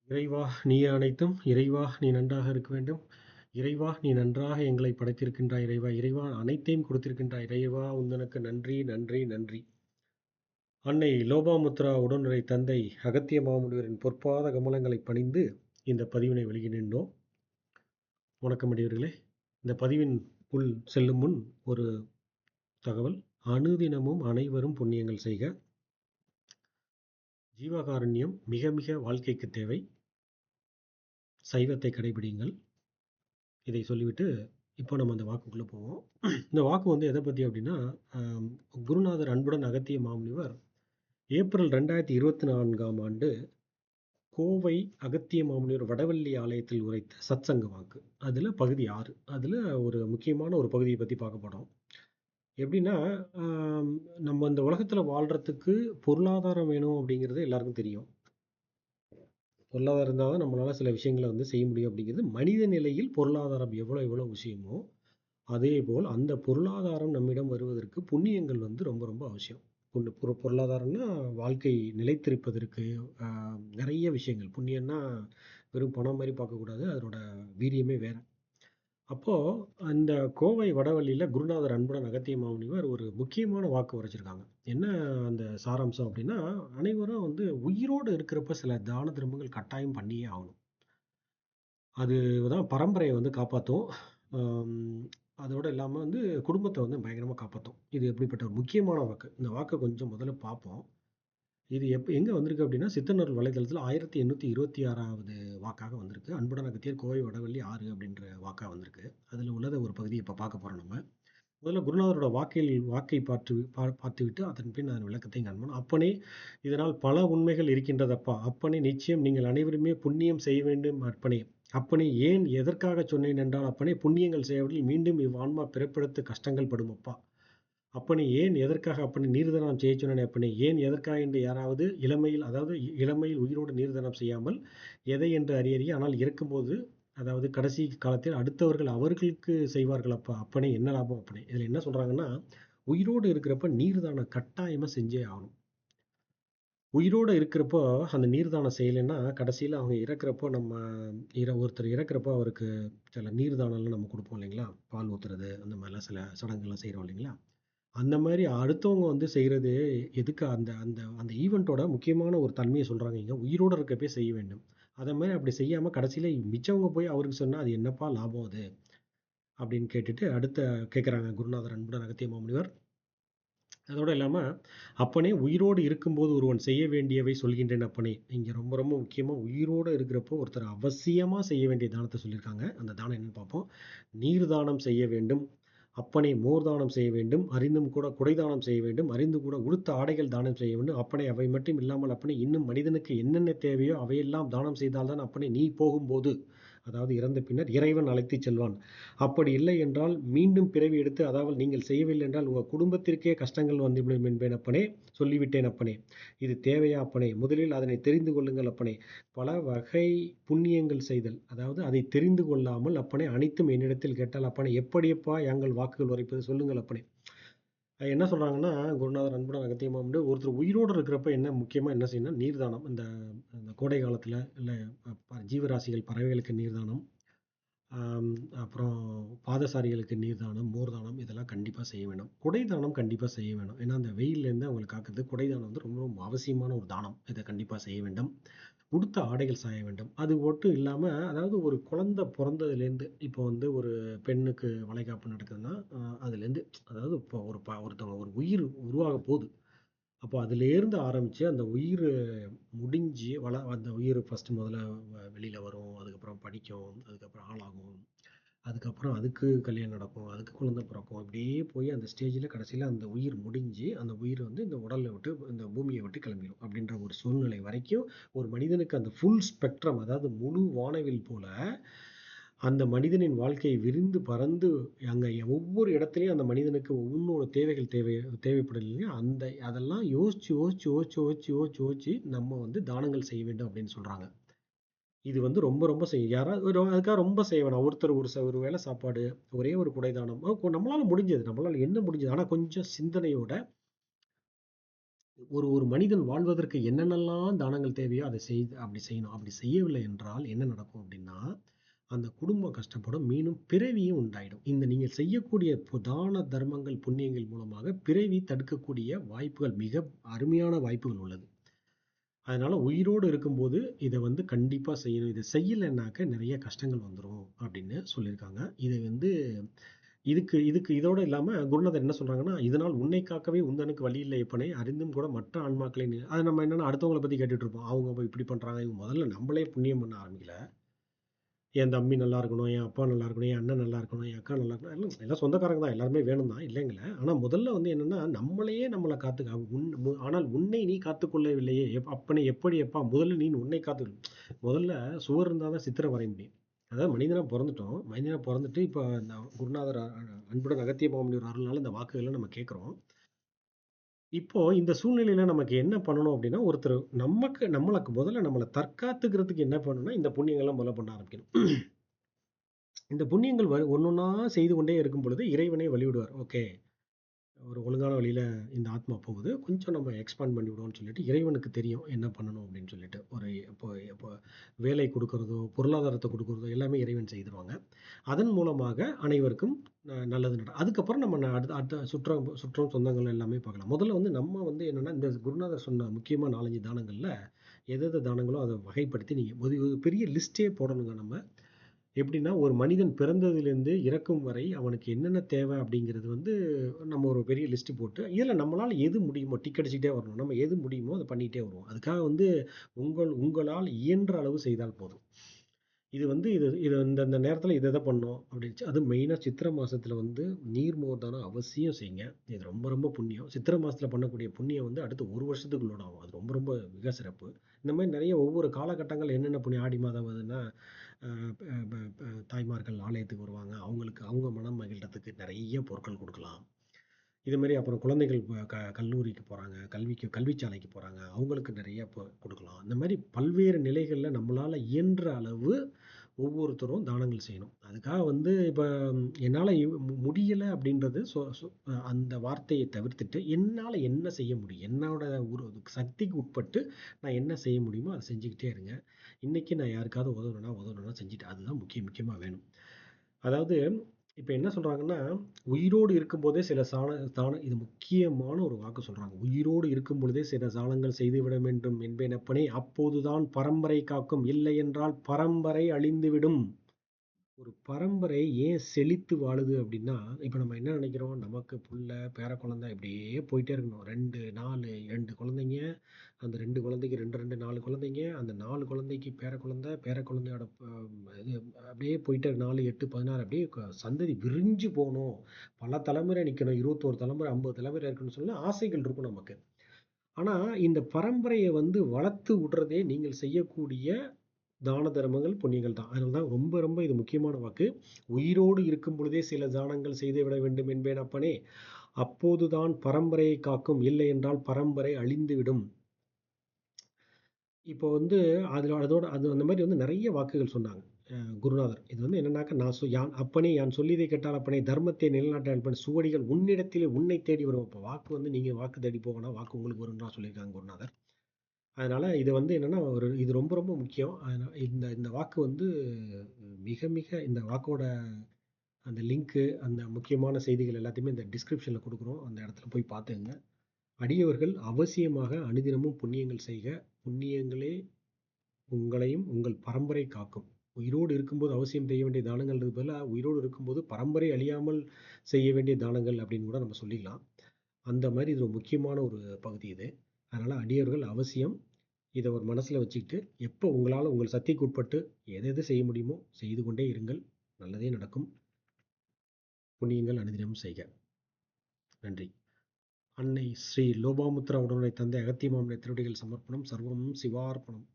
இறைவா! நீயே அனைத்தும். இறைவா! நீ நன்றாக இருக்க வேண்டும். இறைவா! நீ நன்றாக எங்களை படைத்திருக்கின்றாய் இறைவா! இறைவா! அனைத்தையும் கொடுத்திருக்கின்றாய் இறைவா! உந்தனக்கு நன்றி, நன்றி, நன்றி. அன்னை லோபாமுத்ரா உடனுரை தந்தை அகத்திய மாமுனிவரின் பொற்பாத கமலங்களைப் பணிந்து இந்த பதிவினை வெளியிடுகின்றோம். வணக்கம் அடியவர்களே! இந்த பதிவின் உள் செல்லும் முன் ஒரு தகவல். அனுதினமும் அனைவரும் புண்ணியங்கள் செய்க. ஜீவகாருண்யம் மிக மிக வாழ்க்கைக்கு தேவை. சைவத்தை கடைபிடியுங்கள். இதை சொல்லிவிட்டு இப்போ நம்ம அந்த வாக்குக்குள்ளே போவோம். இந்த வாக்கு வந்து எதை பற்றி அப்படின்னா, குருநாதர் அன்புடன் அகத்திய மாமுனிவர் ஏப்ரல் 2024ஆம் ஆண்டு கோவை அகத்திய மாமுனிவர் வடவள்ளி ஆலயத்தில் உரைத்த சத்சங்க வாக்கு. அதில் பகுதி 6. அதில் ஒரு முக்கியமான ஒரு பகுதியை பற்றி பார்க்க போகிறோம். எப்படின்னா, ஆம், நம்ம இந்த உலகத்தில் வாழ்கிறதுக்கு பொருளாதாரம் வேணும் அப்படிங்கிறது எல்லாருக்கும் தெரியும். பொருளாதாரம் இருந்தால் தான் நம்மளால் சில விஷயங்களை வந்து செய்ய முடியும் அப்படிங்கிறது மனித நிலையில் பொருளாதாரம் எவ்வளோ எவ்வளோ விஷயமோ அதேபோல் அந்த பொருளாதாரம் நம்மிடம் வருவதற்கு புண்ணியங்கள் வந்து ரொம்ப ரொம்ப அவசியம். பொருளாதாரம்னா வாழ்க்கை நிலைத்திருப்பதற்கு நிறைய விஷயங்கள். புண்ணியம்னா வெறும் பணம் மாதிரி பார்க்கக்கூடாது, அதனோட வீரியமே வேற. அப்போது அந்த கோவை வடவள்ளியில் குருநாதர் அன்புடன் அகத்திய மாமுனிவர் ஒரு முக்கியமான வாக்கு உரைச்சிருக்காங்க. என்ன அந்த சாராம்சம் அப்படின்னா, அனைவரும் வந்து உயிரோடு இருக்கிறப்ப சில தான தர்மங்கள் கட்டாயம் பண்ணியே ஆகணும். அதுதான் பரம்பரையை வந்து காப்பாற்றும். அதோடு இல்லாமல் வந்து குடும்பத்தை வந்து பயங்கரமாக காப்பாற்றும். இது எப்படிப்பட்ட ஒரு முக்கியமான வாக்கு. இந்த வாக்கை கொஞ்சம் முதல்ல பார்ப்போம். இது எங்கே வந்திருக்கு அப்படின்னா, சித்தனூர் வலைதளத்தில் 1826ஆவது வாக்காக வந்திருக்கு. அன்புடன் அகத்தியர் கோவை வடவள்ளி 6 அப்படின்ற வாக்காக வந்திருக்கு. அதில் உள்ளதை ஒரு பகுதியை இப்போ பார்க்க போகிறோம் நம்ம. முதல்ல குருநாதரோட வாக்கை பார்த்துவிட்டு அதன் பின் அதன் விளக்கத்தை காண்போம். அப்பனே, இதனால் பல உண்மைகள் இருக்கின்றதப்பா. அப்பனே, நிச்சயம் நீங்கள் அனைவருமே புண்ணியம் செய்ய வேண்டும் அப்பனே. அப்பனே, ஏன் எதற்காக சொன்னேன் என்றால், அப்பனே, புண்ணியங்கள் செய்வதில் மீண்டும் இவ்வான்மா பிறப்பெடுத்து கஷ்டங்கள் படும் அப்பா. அப்பனே, ஏன் எதற்காக அப்பனே நீர்தானம் செய்ய சொன்னேன் அப்பனே. ஏன் எதற்காக என்று யாராவது இளமையில், அதாவது இளமையில் உயிரோடு நீர்தானம் செய்யாமல் எதை என்று அறியறிய, ஆனால் இறக்கும்போது, அதாவது கடைசி காலத்தில் அடுத்தவர்கள் அவர்களுக்கு செய்வார்கள் அப்பா. அப்பனே, என்ன லாபம் அப்பனே. இதில் என்ன சொல்கிறாங்கன்னா, உயிரோடு இருக்கிறப்ப நீர்தானம் கட்டாயமாக செஞ்சே ஆகணும். உயிரோடு இருக்கிறப்போ அந்த நீர்தானம் செய்யலைன்னா கடைசியில் அவங்க இறக்குறப்போ நம்ம ஒருத்தர் இறக்குறப்போ அவருக்கு சில நீர்தானம்லாம் நம்ம கொடுப்போம் இல்லைங்களா, பால் ஊற்றுறது அந்த மாதிரிலாம் சில சடங்குகள்லாம் செய்கிறோம் இல்லைங்களா. அந்த மாதிரி அடுத்தவங்க வந்து செய்கிறது எதுக்கு, அந்த அந்த அந்த ஈவெண்ட்டோட முக்கியமான ஒரு தன்மையை சொல்கிறாங்க. இங்கே உயிரோடு இருக்கப்பே செய்ய வேண்டும். அதை மாதிரி அப்படி செய்யாமல் கடைசியில் மிச்சவங்க போய் அவருக்கு சொன்னால் அது என்னப்பா லாபம் அது அப்படின்னு கேட்டுட்டு அடுத்த கேட்குறாங்க குருநாதர் அன்புடன் அகத்திய மாமுனிவர். அதோடு இல்லாமல், அப்பனே, உயிரோடு இருக்கும்போது ஒருவன் செய்ய வேண்டியவை சொல்கின்றேன் அப்பனே. இங்கே ரொம்ப ரொம்ப முக்கியமாக உயிரோடு இருக்கிறப்போ ஒருத்தர் அவசியமாக செய்ய வேண்டிய தானத்தை சொல்லியிருக்காங்க. அந்த தானம் என்னன்னு பார்ப்போம். நீர் தானம் செய்ய வேண்டும் அப்பனே. மோர் தானம் செய்ய வேண்டும். அறிந்தும் கூட குடை தானம் செய்ய வேண்டும். அறிந்து கூட உடுத்த ஆடைகள் தானம் செய்ய வேண்டும் அப்பனே. அவை மட்டும் இல்லாமல் அப்பனே, இன்னும் மனிதனுக்கு என்னென்ன தேவையோ அவையெல்லாம் தானம் செய்தால்தான் அப்பனே நீ போகும்போது, அதாவது இறந்த பின்னர் இறைவன் அழைத்துச் செல்வான். அப்படி இல்லை என்றால் மீண்டும் பிறவி எடுத்து, அதாவது நீங்கள் செய்யவில்லை என்றால் உங்கள் குடும்பத்திற்கே கஷ்டங்கள் வந்துவிடும் என்பேன் அப்பனே. சொல்லிவிட்டேன் அப்பனே. இது தேவையா அப்பனே. முதலில் அதனை தெரிந்து கொள்ளுங்கள் அப்பனே. பல வகை புண்ணியங்கள் செய்தல், அதாவது அதை தெரிந்து கொள்ளாமல் அப்பனே அனைத்தும் என்னிடத்தில் கேட்டால் அப்பனே எப்படியப்பா எங்கள் வாக்குகள் உரைப்பது சொல்லுங்கள் அப்பனே. என்ன சொல்கிறாங்கன்னா, குருநாதர் அன்புடன் அகத்தியமாக வந்து ஒருத்தர் உயிரோடு இருக்கிறப்ப என்ன முக்கியமாக என்ன செய்யணும், நீர்தானம். இந்த இந்த கோடை காலத்தில் இல்லை ஜீவராசிகள் பறவைகளுக்கு நீர்தானம், ஆம், அப்புறம் பாதசாரிகளுக்கு நீர்தானம், மோர்தானம் இதெல்லாம் கண்டிப்பாக செய்ய வேணும். குடை தானம் கண்டிப்பாக செய்ய வேணும். ஏன்னா அந்த வெயிலேருந்து அவங்களை காக்கிறது குடை தானம் வந்து ரொம்ப ரொம்ப அவசியமான ஒரு தானம். இதை கண்டிப்பாக செய்ய வேண்டும். உடுத்த ஆடைகள் சாய வேண்டும். அது மட்டும் இல்லாமல், அதாவது ஒரு குழந்தை பிறந்ததுலேருந்து இப்போ வந்து ஒரு பெண்ணுக்கு வளைகாப்பு நடக்குதுன்னா அதுலேருந்து, அதாவது இப்போ ஒருத்தவங்க ஒரு உயிர் உருவாக போகுது. அப்போ அதுலேருந்து ஆரம்பித்து அந்த உயிர் முடிஞ்சு அந்த உயிர் ஃபஸ்ட்டு முதல்ல வெளியில் வரும், அதுக்கப்புறம் படிக்கும், அதுக்கப்புறம் ஆளாகும், அதுக்கப்புறம் அதுக்கு கல்யாணம் நடக்கும், அதுக்கு குழந்தை பிறக்கும். இப்படியே போய் அந்த ஸ்டேஜில் கடைசியில் அந்த உயிர் முடிஞ்சு அந்த உயிர் வந்து இந்த உடலை விட்டு இந்த பூமியை விட்டு கிளம்பிடும் அப்படின்ற ஒரு சூழ்நிலை வரைக்கும் ஒரு மனிதனுக்கு அந்த ஃபுல் ஸ்பெக்ட்ரம், அதாவது முழு வானவில் போல அந்த மனிதனின் வாழ்க்கை விரிந்து பறந்து அங்கே ஒவ்வொரு இடத்துலையும் அந்த மனிதனுக்கு ஒவ்வொரு தேவைகள் தேவைப்படும் இல்லையா, அதெல்லாம் யோசிச்சு யோசிச்சு யோசிச்சு யோசிச்சு யோசிச்சு யோசிச்சு நம்ம வந்து தானங்கள் செய்ய வேண்டும் அப்படின்னு சொல்கிறாங்க. இது வந்து ரொம்ப ரொம்ப யாராவது அதுக்காக ரொம்ப செய்ய வேணாம். ஒருத்தர் ஒரு வேளை சாப்பாடு, ஒரே ஒரு குடை தானம், நம்மளால முடிஞ்சது, நம்மளால என்ன முடிஞ்சது, ஆனால் கொஞ்சம் சிந்தனையோட ஒரு ஒரு மனிதன் வாழ்வதற்கு என்னென்னலாம் தானங்கள் தேவையோ அதை அப்படி செய்யணும். அப்படி செய்யவில்லை என்றால் என்ன நடக்கும் அப்படின்னா, அந்த குடும்பம் கஷ்டப்படும். மீண்டும் பிறவியும் உண்டாயிடும். இந்த நீங்கள் செய்யக்கூடிய தான தர்மங்கள், புண்ணியங்கள் மூலமாக பிறவி தடுக்கக்கூடிய வாய்ப்புகள், மிக அருமையான வாய்ப்புகள் உள்ளது. அதனால உயிரோடு இருக்கும்போது இத வந்து கண்டிப்பா செய்யணும். இத செய்யலைன்னாக்க நிறைய கஷ்டங்கள் வந்துரும் அப்படின்னு சொல்லியிருக்காங்க. இது வந்து இதுக்கு இதுக்கு இதோட இல்லாம குருநாதர் என்ன சொல்றாங்கன்னா, "இதனால் உன்னை காக்கவே உந்தனுக்கு வழியில்லை எப்பனே, அறிந்தும் கூட மற்ற ஆன்மாக்களை அது நம்ம என்னன்னா அடுத்தவங்கள பத்தி கேட்டுட்டு இருப்போம். அவங்க இப்படி பண்றாங்க. இவங்க முதல்ல நம்மளே புண்ணியம் பண்ண ஆரம்பிக்கல. என் தம்பி நல்லா இருக்கணும், என் அப்பா நல்லா இருக்கணும், என் அண்ணன் நல்லா இருக்கணும், என் அக்கா நல்லா இருக்கணும். எல்லாம் சொந்தக்காரங்க தான். எல்லாருமே வேணும் தான், இல்லைங்கல. ஆனா முதல்ல வந்து என்னன்னா, நம்மளையே நம்மள காத்துக்க ஆனால் உன்னை நீ காத்துக்கொள்ளவில்லையே! அப்பனே எப்படி அப்பா? முதல்ல நீ உன்னை முதல்ல சுவர் இருந்தா தான் சித்திரம் வரைய முடியும். அதாவது மனிதனா பொறந்துட்டோம். மனிதனா பொறந்துட்டு இப்ப இந்த குருநாதர் அன்புடன் அகத்திய மாமுனிவர் அருள்னால இந்த வாக்குகள நம்ம கேட்கிறோம். இப்போ இந்த சூழ்நிலையில நமக்கு என்ன பண்ணணும் அப்டின்னா, ஒருத்தர் முதல்ல நம்மள தற்காத்துக்கிறதுக்கு என்ன பண்ணணும்னா, இந்த புண்ணியங்கள்லாம் முதல்ல பண்ண ஆரம்பிக்கணும். இந்த புண்ணியங்கள் ஒண்ணொன்னா செய்து கொண்டே இருக்கும் பொழுது இறைவனே வழிவிடுவார். ஓகே. ஒரு ஒழுங்கான வழியில இந்த ஆத்மா போகுது. கொஞ்சம் நம்ம எக்ஸ்பாண்ட் பண்ணி விடுவோம்னு சொல்லிட்டு, இறைவனுக்கு தெரியும் என்ன பண்ணணும் அப்படின்னு சொல்லிட்டு. ஒரு இப்போ இப்போ வேலை குடுக்குறதோ, பொருளாதாரத்த குடுக்குறதோ எல்லாமே இறைவன் செய்துருவாங்க. அதன் மூலமாக அனைவருக்கும் நல்லது அதுக்கப்புறம் நம்ம அடுத்த அடுத்த சுற்றம், சொந்தங்கள் எல்லாமே பார்க்கலாம். முதல்ல வந்து நம்ம வந்து என்னன்னா, இந்த குருநாதர் சொன்ன முக்கியமா 4, 5 தானங்கள்ல எது தானங்களோ அத வகைப்படுத்தி நீங்க ஒரு பெரிய லிஸ்ட்டே போடணுங்க நம்ம. எப்படின்னா, ஒரு மனிதன் பிறந்ததிலிருந்து இறக்கும் வரை அவனுக்கு என்னென்ன தேவை அப்படிங்கிறது வந்து நம்ம ஒரு பெரிய லிஸ்ட் போட்டு, இதுல நம்மளால எது முடியுமோ டிக் அடிச்சுக்கிட்டே வரணும். நம்ம எது முடியுமோ அத பண்ணிட்டே வருவோம். அதுக்காக வந்து உங்களால் இயன்ற அளவு செய்தால் போதும். இது வந்து இது இது இந்த நேரத்துல இத பண்ணணும் அப்படின்னு அதுவும் மெயினா சித்திரை மாசத்துல வந்து நீர்மோர் தானம் அவசியம் செய்யுங்க. இது ரொம்ப ரொம்ப புண்ணியம். சித்திரை மாசத்துல பண்ணக்கூடிய புண்ணியம் வந்து அடுத்து 1 வருஷத்துக்கு லோட் ஆகும். அது ரொம்ப ரொம்ப மிக சிறப்பு. இந்த மாரி நெறைய ஒவ்வொரு காலகட்டங்கள் என்னென்ன புண்ணியம் ஆடி மாதம் வருதுன்னா அ ப ப ப தாய்மார்கள் ஆலயத்துக்கு வருவாங்க. அவங்களுக்கு அவங்க மனம் மகிழ்றதுக்கு நெறைய பொருட்கள் குடுக்கலாம். இது மாரி அப்புறம் குழந்தைகள் கல்லூரிக்கு போறாங்க, கல்விச்சாலைக்கு போறாங்க. அவங்களுக்கு நெறைய குடுக்கலாம். இந்த மாரி பல்வேறு நிலைகள்ல நம்மளால இயன்ற அளவு ஒவ்வொருத்தரும் தானங்கள் செய்யணும். அதுக்காக வந்து இப்ப என்னால முடியல அப்படின்றது அந்த வார்த்தைய தவிர்த்துட்டு, என்னால என்ன செய்ய முடியும்? என்னோட ஒரு சக்திக்கு உட்பட்டு நான் என்ன செய்ய முடியுமோ அத செஞ்சுக்கிட்டே இருங்க. இன்னைக்கு நான் யாருக்காவது உதவணும்னா செஞ்சுட்டு அதுதான் முக்கியமா வேணும். அதாவது இப்ப என்ன சொல்றாங்கன்னா, உயிரோடு இருக்கும்போதே சில இது முக்கியமான ஒரு வாக்கு சொல்றாங்க. உயிரோடு இருக்கும் பொழுதே சில சாலங்கள் செய்துவிட வேண்டும் என்பேனப்பனே, அப்போதுதான் பரம்பரை காக்கும். இல்லையென்றால் பரம்பரை அழிந்துவிடும். ஒரு பரம்பரை ஏன் செழித்து வாழுது அப்படின்னா, இப்ப நம்ம என்ன நினைக்கிறோம், நமக்கு புள்ள, பேரக்குழந்தை இப்படியே போயிட்டே இருக்கணும். 2, 4, 2 குழந்தைங்க. அந்த 2 குழந்தைக்கு 2, 2 4 குழந்தைங்க. அந்த 4 குழந்தைக்கு பேரக்குழந்தை, பேரக்குழந்தையோட இது அப்படியே போயிட்டே 4, 8, 16 அப்படியே சந்ததி விரிஞ்சு போணும். பல தலைமுறை நிக்கணும். 21 தலைமுறை, 50 தலைமுறை இருக்குன்னு சொல்லி ஆசைகள் இருக்கும் நமக்கு. ஆனா, இந்த பரம்பரைய வந்து வளர்த்து விடுறதே நீங்கள் செய்யக்கூடிய தான தர்மங்கள், புண்ணியங்கள் தான். அதனால தான் ரொம்ப ரொம்ப இது முக்கியமான வாக்கு. உயிரோடு இருக்கும் பொழுதே சில தானங்கள் செய்துவிட வேண்டும் என்பேன் அப்பனே. அப்போதுதான் பரம்பரையை காக்கும். இல்லை என்றால் பரம்பரை அழிந்துவிடும். இப்போ வந்து அதோட அந்த மாரி வந்து நெறைய வாக்குகள் சொன்னாங்க. குருநாதர். இது வந்து என்னன்னாக்கா, நான் யான் அப்பனே யான் சொல்லியதை கேட்டால் அப்பனே தர்மத்தை நிலைநாட்ட அன்பன் சுவடிகள் உன்னிடத்திலே உன்னை தேடி வரும். அப்ப வாக்கு வந்து நீங்க வாக்கு தேடி போக வேணாம். வாக்கு உங்களுக்கு வரும்ன்னு தான் சொல்லியிருக்காங்க குருநாதர். அதனால இது வந்து என்னன்னா, இது ரொம்ப ரொம்ப முக்கியம். அதனால இந்த இந்த வாக்கு வந்து மிக மிக இந்த வாக்கோட அந்த லிங்க்கு, அந்த முக்கியமான செய்திகள் எல்லாத்தையுமே இந்த டிஸ்கிரிப்ஷன்ல குடுக்குறோம். அந்த இடத்துல போய் பார்த்துக்கங்க. அடியவர்கள் அவசியமாக அனுதினமும் புண்ணியங்கள் செய்க. புண்ணியங்களே உங்களையும் உங்கள் பரம்பரை காக்கும். உயிரோடு இருக்கும்போது அவசியம் செய்ய வேண்டிய தானங்கள்ன்றதுக்கு பதிலா, உயிரோடு இருக்கும்போது பரம்பரை அழியாமல் செய்ய வேண்டிய தானங்கள் அப்படின்னு கூட நம்ம சொல்லிக்கலாம். அந்த மாரி இது ஒரு முக்கியமான ஒரு பகுதி இது. அதனால அடியவர்கள் அவசியம் இத ஒரு மனசுல வச்சுக்கிட்டு, எப்போ உங்களால உங்கள் சக்திக்கு உட்பட்டு எது எது செய்ய முடியுமோ செய்து கொண்டே இருங்கள். நல்லதே நடக்கும். புண்ணியங்கள் அனுதினமும் செய்க. நன்றி. அன்னை ஸ்ரீ லோபாமுத்ரா உடனுரை தந்தை அகத்திய மாமலை திருவடிகள் சமர்ப்பணம். சர்வம் சிவார்ப்பணம்.